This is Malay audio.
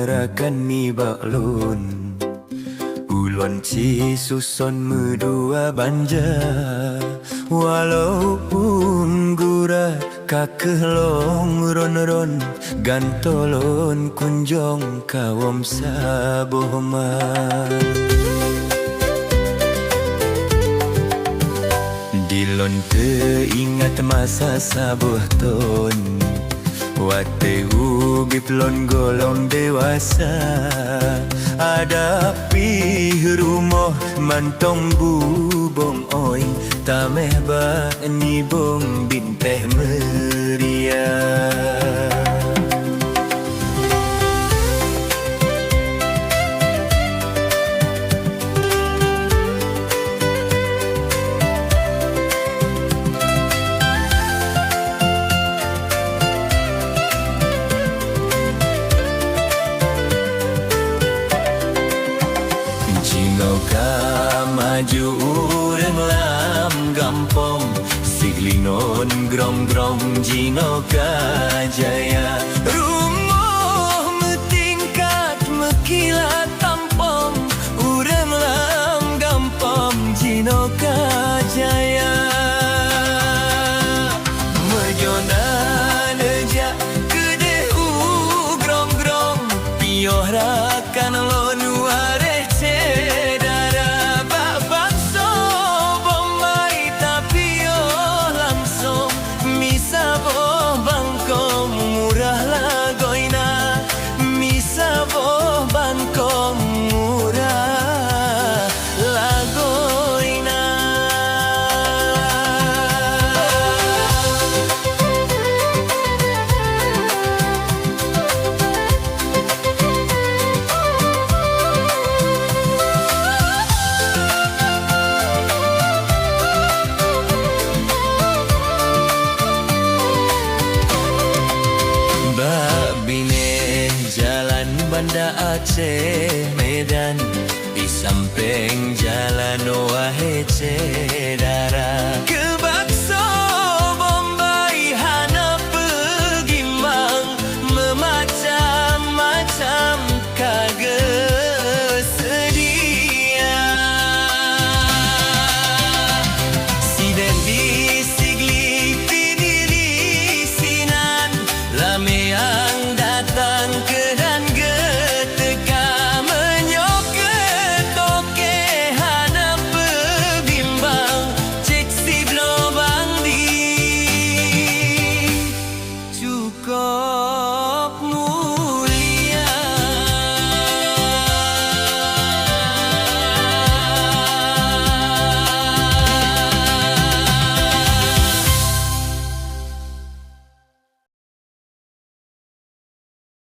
rakan ni baklun Ulun ci susun medua banja Walaupun gura kakelong ron-ron Gantolon kunjong kawam sabohman Dilon teingat masa sabuh ton Wate ugip lon golong dewasa Ada pi rumah mantong bubong oing Tameh ba ni bong binteh meriah Maju urang lam gampong Siglinon grong-grong jino kajaya Rumoh metingkat mekilat tampong Urang lam gampong jino kajaya Mejona neja kede grong-grong Pioh rakan lon wareh Banda Aceh Medan di samping jalan Wahe Cedara ke Bakso Bombay Hana Pegimbang memacam-macam kagak sedia Siden di Sigli Tini di Sinan Lame yang datang ke go